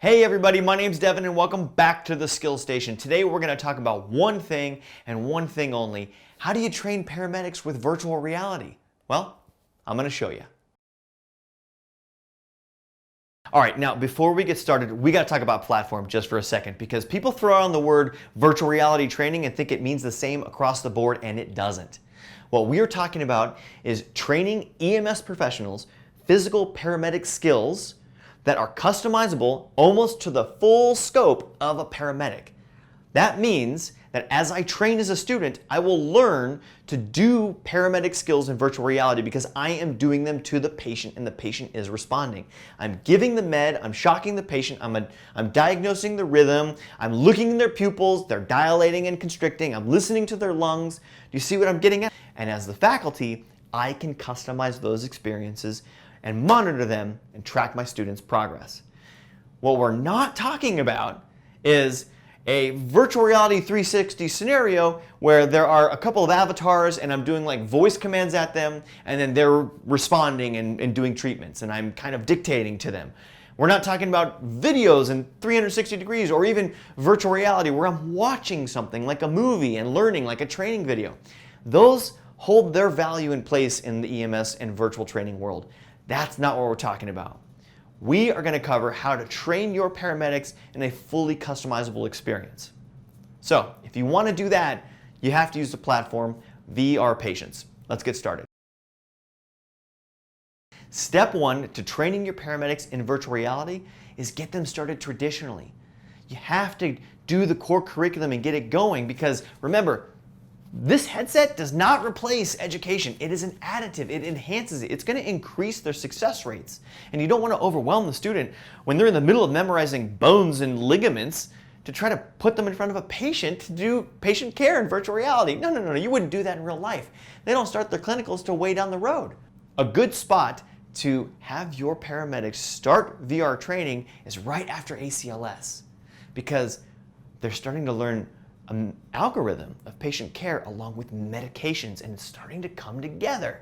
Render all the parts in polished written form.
Hey everybody, my name's Devin and welcome back to the Skill Station. Today we're going to talk about one thing and one thing only. How do you train paramedics with virtual reality? Well, I'm going to show you. All right, now before we get started, we got to talk about platform just for a second because people throw around the word virtual reality training and think it means the same across the board, and it doesn't. What we are talking about is training EMS professionals physical paramedic skills that are customizable almost to the full scope of a paramedic. That means that as I train as a student, I will learn to do paramedic skills in virtual reality because I am doing them to the patient and the patient is responding. I'm giving the med, I'm shocking the patient, I'm diagnosing the rhythm, I'm looking in their pupils, they're dilating and constricting, I'm listening to their lungs. Do you see what I'm getting at? And as the faculty, I can customize those experiences and monitor them and track my students' progress. What we're not talking about is a virtual reality 360 scenario where there are a couple of avatars and I'm doing like voice commands at them and then they're responding and doing treatments and I'm kind of dictating to them. We're not talking about videos in 360 degrees or even virtual reality where I'm watching something like a movie and learning like a training video. Those hold their value in place in the EMS and virtual training world. That's not what we're talking about. We are going to cover how to train your paramedics in a fully customizable experience. So if you want to do that, you have to use the platform VRpatients. Let's get started. Step one to training your paramedics in virtual reality is get them started traditionally. You have to do the core curriculum and get it going because remember, this headset does not replace education. It is an additive. It enhances it. It's going to increase their success rates. And you don't want to overwhelm the student when they're in the middle of memorizing bones and ligaments to try to put them in front of a patient to do patient care in virtual reality. No. You wouldn't do that in real life. They don't start their clinicals till way down the road. A good spot to have your paramedics start VR training is right after ACLS because they're starting to learn an algorithm of patient care along with medications and it's starting to come together.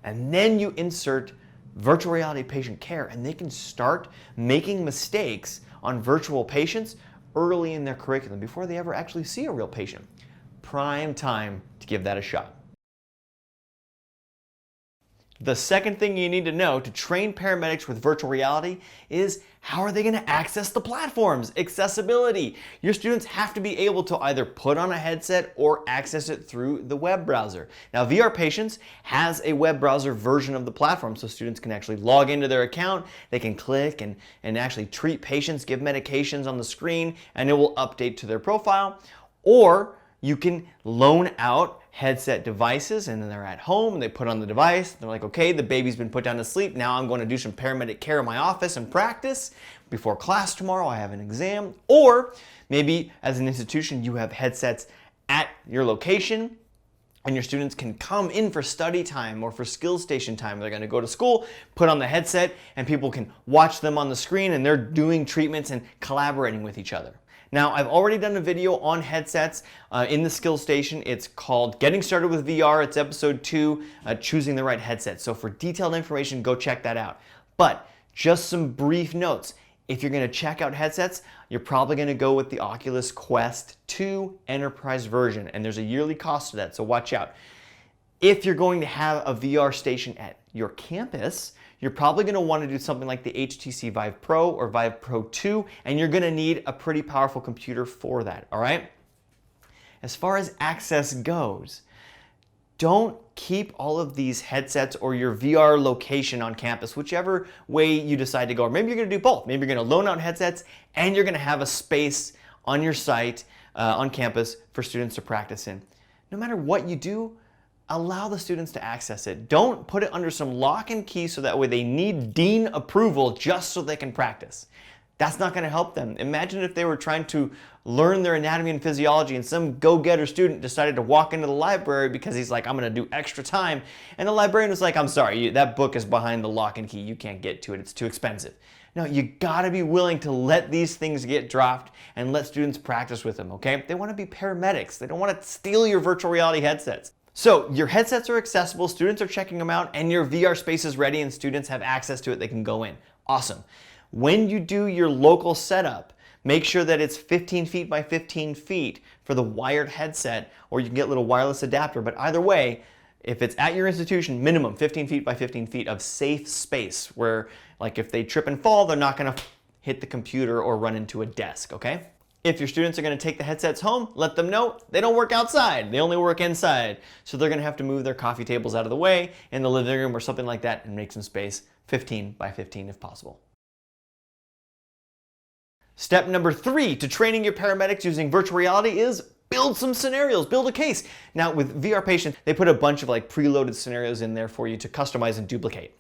And then you insert virtual reality patient care and they can start making mistakes on virtual patients early in their curriculum before they ever actually see a real patient. Prime time to give that a shot. The second thing you need to know to train paramedics with virtual reality is how are they going to access the platforms? Accessibility. Your students have to be able to either put on a headset or access it through the web browser. Now VRpatients has a web browser version of the platform so students can actually log into their account, they can click and actually treat patients, give medications on the screen, and it will update to their profile. Or you can loan out headset devices and then they're at home and they put on the device. They're like, okay, the baby's been put down to sleep. Now I'm going to do some paramedic care in my office and practice. Before class tomorrow, I have an exam. Or maybe as an institution, you have headsets at your location and your students can come in for study time or for skill station time. They're going to go to school, put on the headset, and people can watch them on the screen and they're doing treatments and collaborating with each other. Now, I've already done a video on headsets in the Skill Station. It's called Getting Started with VR. It's episode 2, choosing the right headset. So for detailed information, go check that out. But just some brief notes. If you're going to check out headsets, you're probably going to go with the Oculus Quest 2 Enterprise version. And there's a yearly cost to that, so watch out. If you're going to have a VR station at your campus, you're probably going to want to do something like the HTC Vive Pro or Vive Pro 2, and you're going to need a pretty powerful computer for that, all right? As far as access goes, don't keep all of these headsets or your VR location on campus, whichever way you decide to go. Or maybe you're going to do both. Maybe you're going to loan out headsets and you're going to have a space on your site, on campus for students to practice in. No matter what you do, allow the students to access it. Don't put it under some lock and key so that way they need dean approval just so they can practice. That's not going to help them. Imagine if they were trying to learn their anatomy and physiology and some go-getter student decided to walk into the library because he's like, I'm going to do extra time. And the librarian was like, I'm sorry, that book is behind the lock and key. You can't get to it. It's too expensive. No, you got to be willing to let these things get dropped and let students practice with them, okay? They want to be paramedics. They don't want to steal your virtual reality headsets. So your headsets are accessible, students are checking them out, and your VR space is ready and students have access to it. They can go in. Awesome. When you do your local setup, make sure that it's 15 feet by 15 feet for the wired headset, or you can get a little wireless adapter. But either way, if it's at your institution, minimum 15 feet by 15 feet of safe space where, like, if they trip and fall, they're not going to hit the computer or run into a desk, okay? If your students are going to take the headsets home, let them know they don't work outside. They only work inside. So they're going to have to move their coffee tables out of the way in the living room or something like that and make some space, 15 by 15 if possible. Step number 3 to training your paramedics using virtual reality is build some scenarios, build a case. Now with VRpatients, they put a bunch of like preloaded scenarios in there for you to customize and duplicate.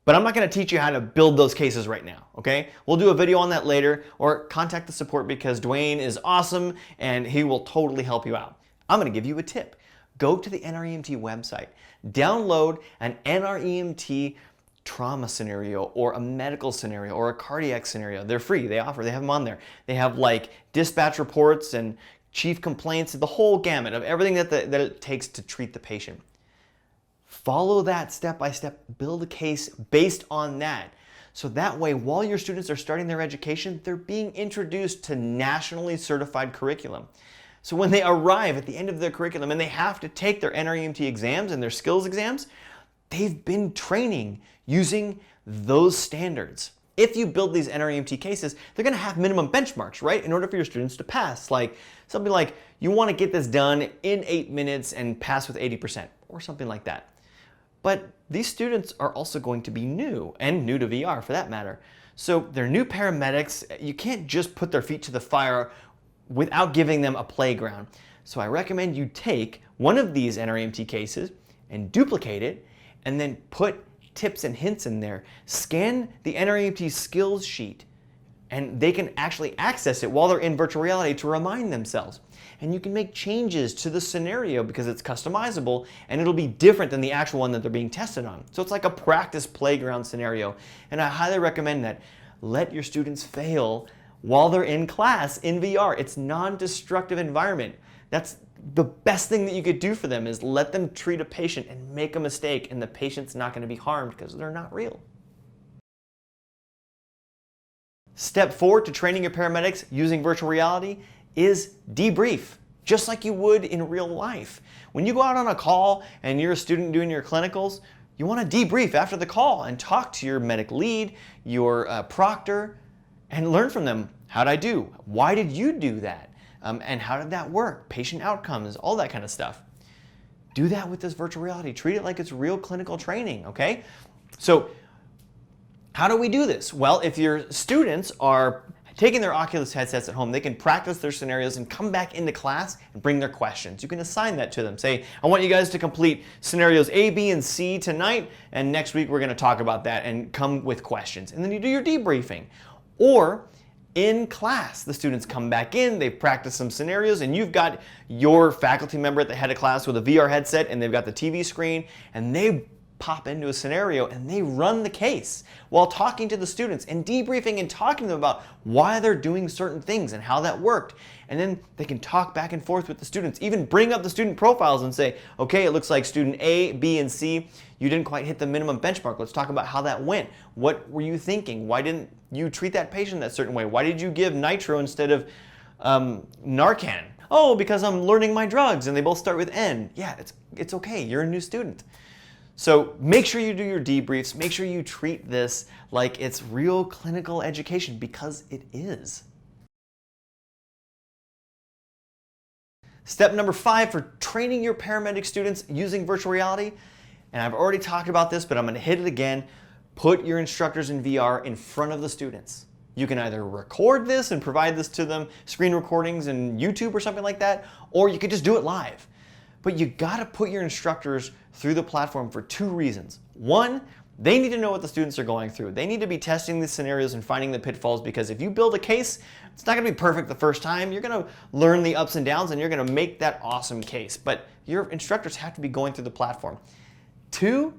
But I'm not going to teach you how to build those cases right now, okay? We'll do a video on that later, or contact the support because Dwayne is awesome and he will totally help you out. I'm going to give you a tip. Go to the NREMT website, download an NREMT trauma scenario or a medical scenario or a cardiac scenario. They're free. They have them on there. They have like dispatch reports and chief complaints, the whole gamut of everything that it takes to treat the patient. Follow that step by step, build a case based on that. So that way, while your students are starting their education, they're being introduced to nationally certified curriculum. So when they arrive at the end of their curriculum and they have to take their NREMT exams and their skills exams, they've been training using those standards. If you build these NREMT cases, they're going to have minimum benchmarks, right? In order for your students to pass, like something like you want to get this done in 8 minutes and pass with 80% or something like that. But these students are also going to be new, and new to VR for that matter. So they're new paramedics. You can't just put their feet to the fire without giving them a playground. So I recommend you take one of these NREMT cases and duplicate it, and then put tips and hints in there. Scan the NREMT skills sheet, and they can actually access it while they're in virtual reality to remind themselves. And you can make changes to the scenario because it's customizable and it'll be different than the actual one that they're being tested on. So it's like a practice playground scenario. And I highly recommend that. Let your students fail while they're in class in VR. It's non-destructive environment. That's the best thing that you could do for them, is let them treat a patient and make a mistake, and the patient's not going to be harmed because they're not real. Step 4 to training your paramedics using virtual reality is debrief, just like you would in real life. When you go out on a call and you're a student doing your clinicals, you want to debrief after the call and talk to your medic lead, your proctor, and learn from them. How'd I do? Why did you do that? And how did that work? Patient outcomes, all that kind of stuff. Do that with this virtual reality. Treat it like it's real clinical training, okay? So how do we do this? Well, if your students are taking their Oculus headsets at home, they can practice their scenarios and come back into class and bring their questions. You can assign that to them. Say, I want you guys to complete scenarios A, B, and C tonight, and next week we're going to talk about that, and come with questions. And then you do your debriefing. Or in class, the students come back in, they've practiced some scenarios, and you've got your faculty member at the head of class with a VR headset, and they've got the TV screen, and they pop into a scenario and they run the case while talking to the students and debriefing and talking to them about why they're doing certain things and how that worked. And then they can talk back and forth with the students, even bring up the student profiles and say, okay, it looks like student A, B, and C, you didn't quite hit the minimum benchmark. Let's talk about how that went. What were you thinking? Why didn't you treat that patient that certain way? Why did you give nitro instead of Narcan? Oh, because I'm learning my drugs, and they both start with N. Yeah, it's okay, you're a new student. So make sure you do your debriefs. Make sure you treat this like it's real clinical education, because it is. Step number 5 for training your paramedic students using virtual reality, and I've already talked about this, but I'm going to hit it again. Put your instructors in VR in front of the students. You can either record this and provide this to them, screen recordings in YouTube or something like that, or you could just do it live. But you gotta put your instructors through the platform for 2 reasons. One, they need to know what the students are going through. They need to be testing these scenarios and finding the pitfalls, because if you build a case, it's not gonna be perfect the first time. You're gonna learn the ups and downs and you're gonna make that awesome case. But your instructors have to be going through the platform. 2,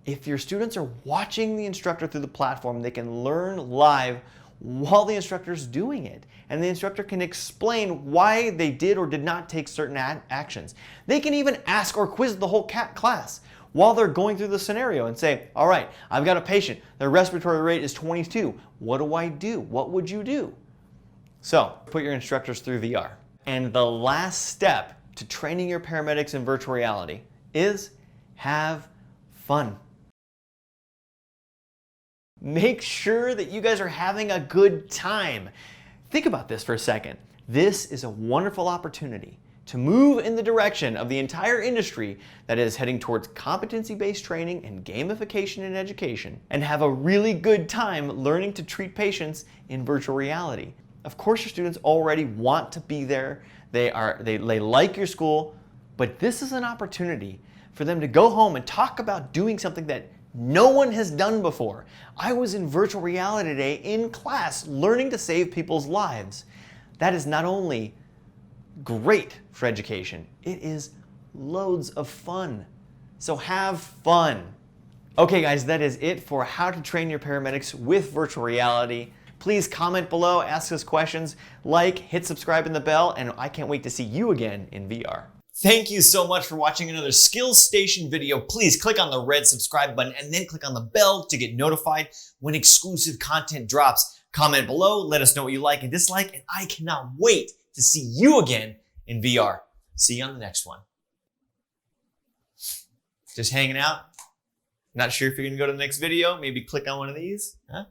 if your students are watching the instructor through the platform, they can learn live while the instructor is doing it. And the instructor can explain why they did or did not take certain actions. They can even ask or quiz the whole class. while they're going through the scenario and say, all right, I've got a patient, their respiratory rate is 22. What do I do? What would you do? So put your instructors through VR. And the last step to training your paramedics in virtual reality is have fun. Make sure that you guys are having a good time. Think about this for a second. This is a wonderful opportunity to move in the direction of the entire industry that is heading towards competency-based training and gamification in education, and have a really good time learning to treat patients in virtual reality. Of course, your students already want to be there. They like your school, but this is an opportunity for them to go home and talk about doing something that no one has done before. I was in virtual reality today in class learning to save people's lives. That is not only great for education, it is loads of fun. So have fun. Okay guys, that is it for how to train your paramedics with virtual reality. Please comment below, ask us questions, like, hit subscribe and the bell, and I can't wait to see you again in VR. Thank you so much for watching another Skills Station video. Please click on the red subscribe button and then click on the bell to get notified when exclusive content drops. Comment below, let us know what you like and dislike, and I cannot wait to see you again in VR. See you on the next one. Just hanging out? Not sure if you're gonna go to the next video? Maybe click on one of these? Huh?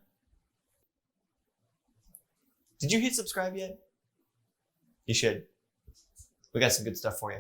Did you hit subscribe yet? You should. We got some good stuff for you.